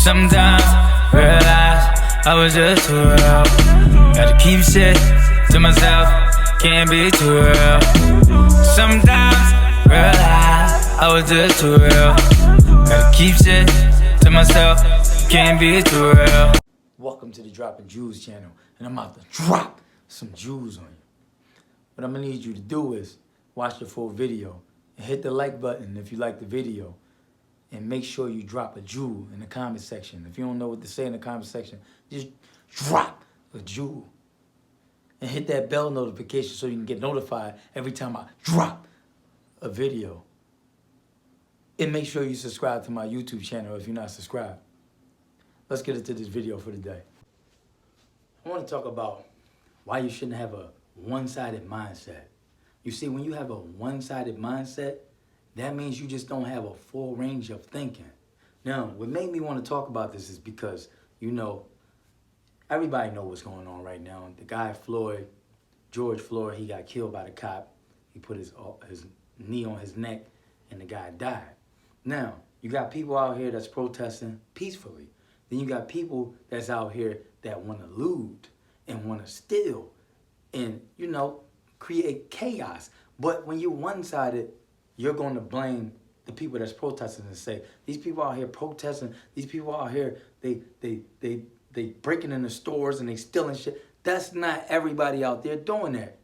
Sometimes realize I was just too real. Gotta keep shit to myself, can't be too real. Sometimes realize I was just too real. Gotta keep shit to myself, can't be too real. Welcome to the Dropping Jewels channel, and I'm about to drop some jewels on you. What I'm gonna need you to do is watch the full video and hit the like button if you like the video, and make sure you drop a jewel in the comment section. If you don't know what to say in the comment section, just drop a jewel and hit that bell notification so you can get notified every time I drop a video. And make sure you subscribe to my YouTube channel if you're not subscribed. Let's get into this video for today. I want to talk about why you shouldn't have a one-sided mindset. You see, when you have a one-sided mindset, that means you just don't have a full range of thinking. Now, what made me want to talk about this is because, you know, everybody knows what's going on right now. The guy Floyd, George Floyd, he got killed by the cop. He put his knee on his neck, and the guy died. Now, you got people out here that's protesting peacefully. Then you got people that's out here that want to loot and want to steal and, you know, create chaos. But when you're one-sided, you're going to blame the people that's protesting and say, these people out here protesting, these people out here, they breaking in the stores and they stealing shit. That's not everybody out there doing that.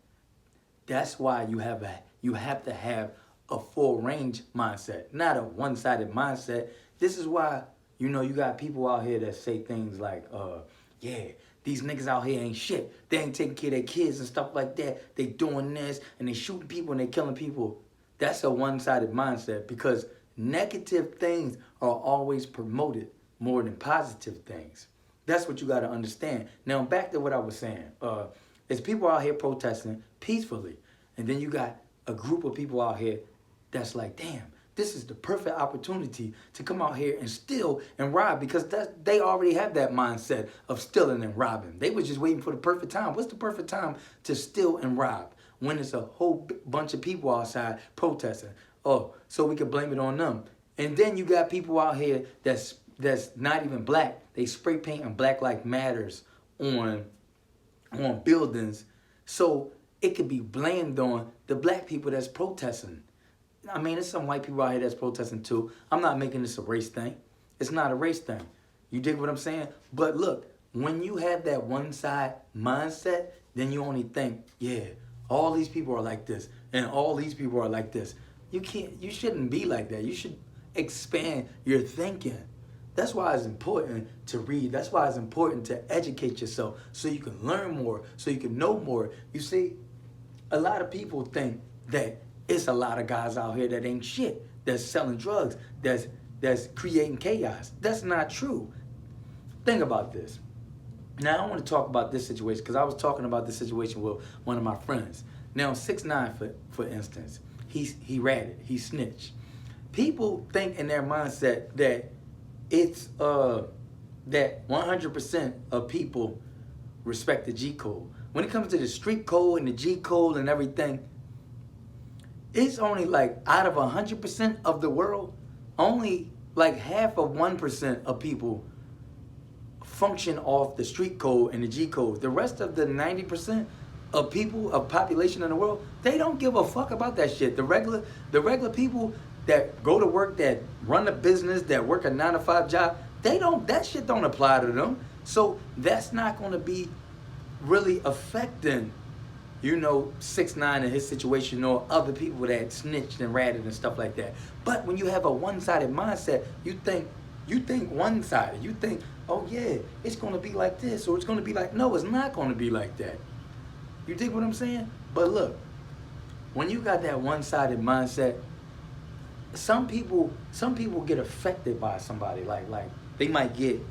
That's why you have to have a full range mindset, not a one-sided mindset. This is why, you know, you got people out here that say things like, yeah, these niggas out here ain't shit. They ain't taking care of their kids and stuff like that. They doing this and they shooting people and they killing people. That's a one-sided mindset, because negative things are always promoted more than positive things. That's what you got to understand. Now, back to what I was saying. There's people out here protesting peacefully. And then you got a group of people out here that's like, damn, this is the perfect opportunity to come out here and steal and rob, because they already have that mindset of stealing and robbing. They were just waiting for the perfect time. What's the perfect time to steal and rob? When it's a whole bunch of people outside protesting. Oh, so we can blame it on them. And then you got people out here that's not even black. They spray painting Black Lives Matters on buildings, so it could be blamed on the black people that's protesting. I mean, there's some white people out here that's protesting too. I'm not making this a race thing. It's not a race thing. You dig what I'm saying? But look, when you have that one side mindset, then you only think, yeah, all these people are like this and all these people are like this. You shouldn't be like that. You should expand your thinking. That's why it's important to read. That's why it's important to educate yourself so you can learn more, so you can know more. You see, a lot of people think that it's a lot of guys out here that ain't shit, that's selling drugs, that's creating chaos. That's not true. Think about this. Now, I want to talk about this situation because I was talking about this situation with one of my friends. Now, 6ix9ine, for instance, he ratted, he snitched. People think in their mindset that it's that 100% of people respect the G code. When it comes to the street code and the G code and everything, it's only like out of 100% of the world, only like half of 1% of people function off the street code and the G code. The rest of the 90% of people, of population in the world, they don't give a fuck about that shit. The regular people that go to work, that run a business, that work a 9-to-5 job, that shit don't apply to them. So that's not gonna be really affecting, you know, 6ix9ine and his situation, or other people that snitched and ratted and stuff like that. But when you have a one-sided mindset, you think one-sided. You think, oh yeah, it's gonna be like this, or it's gonna be like, no, it's not gonna be like that. You dig what I'm saying? But look, when you got that one-sided mindset, some people get affected by somebody. Like they might get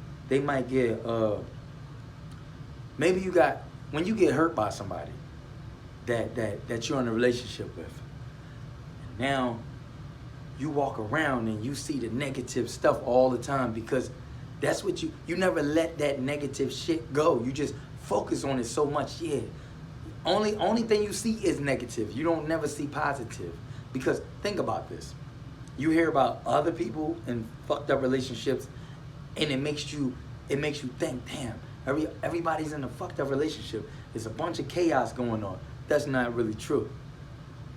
maybe you got, when you get hurt by somebody that you're in a relationship with, now you walk around and you see the negative stuff all the time, because that's what you never let that negative shit go. You just focus on it so much. Yeah, only thing you see is negative. You don't never see positive, because think about this. You hear about other people in fucked up relationships, And it makes you think, damn, everybody's in a fucked up relationship. There's a bunch of chaos going on. That's not really true.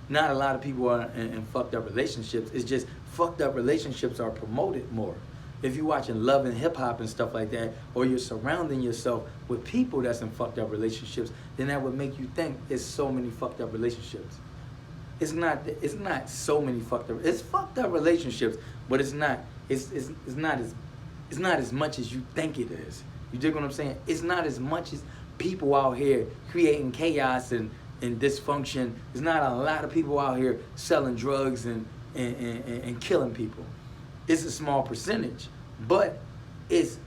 Not a lot of people are in fucked up relationships. It's just fucked up relationships are promoted more. If you're watching Love and Hip Hop and stuff like that, or you're surrounding yourself with people that's in fucked up relationships, then that would make you think there's so many fucked up relationships. It's not so many fucked up. It's fucked up relationships, but it's not as much as you think it is. You dig what I'm saying? It's not as much as people out here creating chaos and dysfunction. There's not a lot of people out here selling drugs and killing people. It's a small percentage, but it's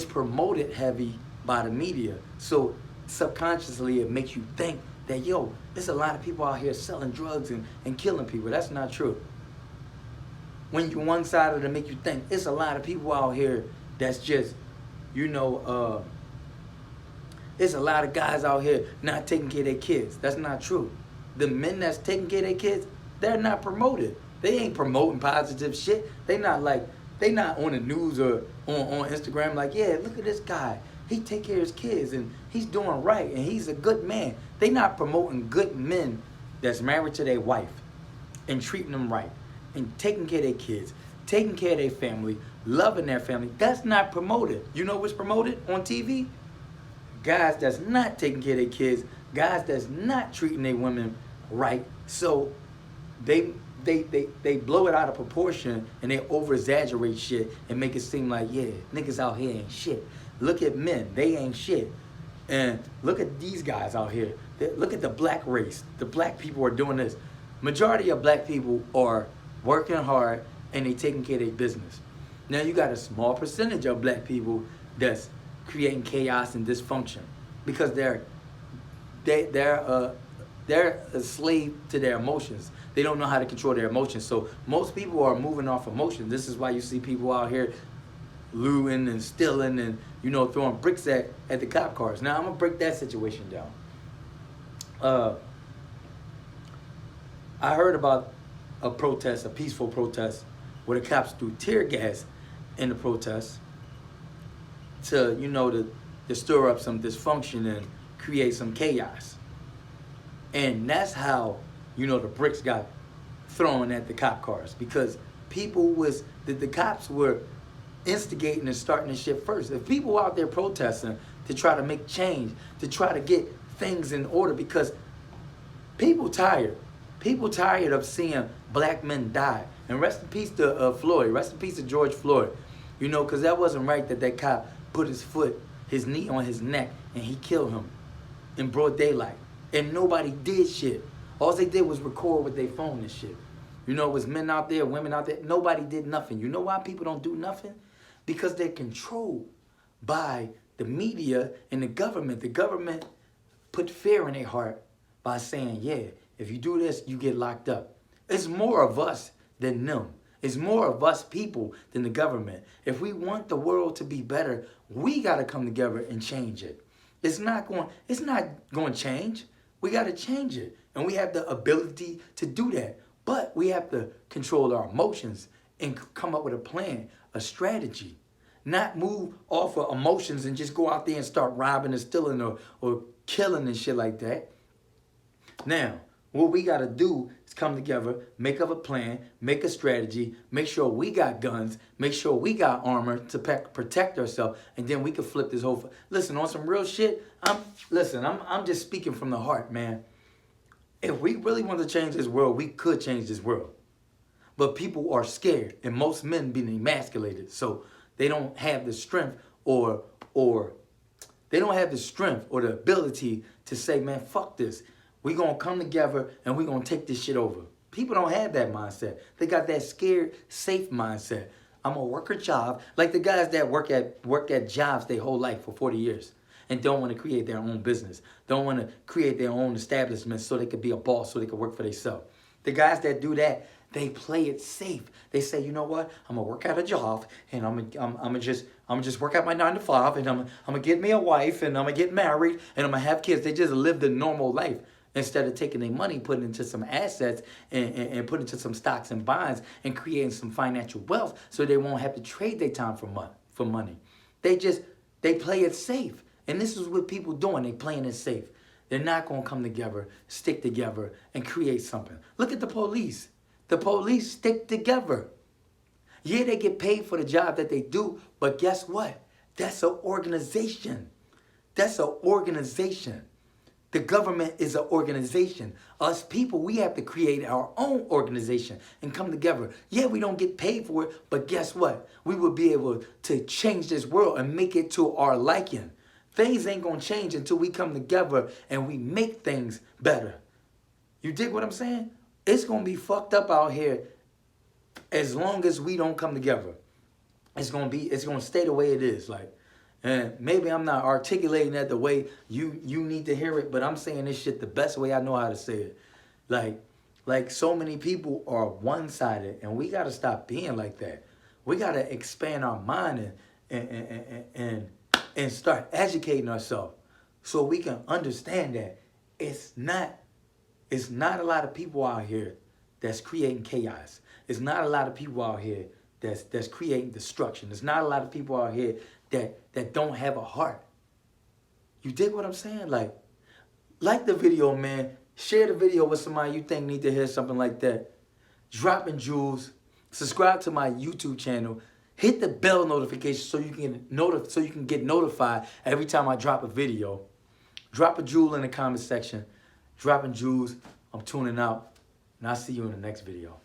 promoted heavy by the media. So subconsciously it makes you think that, yo, there's a lot of people out here selling drugs and killing people. That's not true. When you're one-sided, to make you think it's a lot of people out here that's just, there's a lot of guys out here not taking care of their kids. That's not true. The men that's taking care of their kids, they're not promoted. They ain't promoting positive shit. They not on the news or on Instagram like, yeah, look at this guy. He take care of his kids and he's doing right and he's a good man. They not promoting good men that's married to their wife and treating them right and taking care of their kids, taking care of their family, loving their family. That's not promoted. You know what's promoted on TV? Guys that's not taking care of their kids, guys that's not treating their women right. So they blow it out of proportion and they over-exaggerate shit and make it seem like, yeah, niggas out here ain't shit. Look at men, they ain't shit. And look at these guys out here. Look at the black race. The black people are doing this. Majority of black people are working hard and they taking care of their business. Now you got a small percentage of black people that's creating chaos and dysfunction because they're a slave to their emotions. They don't know how to control their emotions. So most people are moving off emotion. This is why you see people out here looting and stealing and, throwing bricks at the cop cars. Now, I'm going to break that situation down. I heard about a protest, a peaceful protest, where the cops threw tear gas in the protest to, to stir up some dysfunction and create some chaos. And that's how, the bricks got thrown at the cop cars, because the cops were instigating and starting this shit first. If people out there protesting to try to make change, to try to get things in order, because people tired of seeing black men die. And rest in peace to Floyd, rest in peace to George Floyd, because that wasn't right that cop put his knee on his neck and he killed him in broad daylight. And nobody did shit. All they did was record with their phone and shit. It was men out there, women out there. Nobody did nothing. You know why people don't do nothing? Because they're controlled by the media and the government. The government put fear in their heart by saying, yeah, if you do this, you get locked up. It's more of us than them. It's more of us people than the government. If we want the world to be better, we got to come together and change it. It's not going to change. We got to change it. And we have the ability to do that. But we have to control our emotions and come up with a plan, a strategy. Not move off of emotions and just go out there and start robbing and stealing or killing and shit like that. Now, what we got to do is come together, make up a plan, make a strategy, make sure we got guns, make sure we got armor to protect ourselves, and then we can flip this whole... Listen, on some real shit, I'm just speaking from the heart, man. If we really want to change this world, we could change this world. But people are scared, and most men being emasculated, so they don't have the strength or they don't have the strength or the ability to say, man, fuck this. We're going to come together and we're going to take this shit over. People don't have that mindset. They got that scared, safe mindset. I'm going to work a job. Like the guys that work at jobs their whole life for 40 years and don't want to create their own business. Don't want to create their own establishment so they could be a boss, so they could work for themselves. The guys that do that, they play it safe. They say, you know what? I'm going to work at a job and I'm gonna just work at my 9 to 5 and I'm going to get me a wife and I'm going to get married and I'm going to have kids. They just live the normal life. instead of taking their money, putting into some assets and putting into some stocks and bonds and creating some financial wealth so they won't have to trade their time for money. They play it safe. And this is what people doing. They playing it safe. They're not going to come together, stick together, and create something. Look at the police. The police stick together. Yeah, they get paid for the job that they do, but guess what? That's an organization. That's an organization. The government is an organization. Us people, we have to create our own organization and come together. Yeah, we don't get paid for it, but guess what? We will be able to change this world and make it to our liking. Things ain't going to change until we come together and we make things better. You dig what I'm saying? It's going to be fucked up out here as long as we don't come together. It's going to stay the way it is. Like, and maybe I'm not articulating that the way you need to hear it, but I'm saying this shit the best way I know how to say it. Like so many people are one-sided, and we got to stop being like that. We got to expand our mind and start educating ourselves so we can understand that it's not a lot of people out here that's creating chaos. It's not a lot of people out here that's creating destruction. There's not a lot of people out here that don't have a heart. You dig what I'm saying? Like the video, man. Share the video with somebody you think need to hear something like that. Dropping Jewels. Subscribe to my YouTube channel. Hit the bell notification so you can get notified every time I drop a video. Drop a jewel in the comment section. Dropping Jewels. I'm tuning out. And I'll see you in the next video.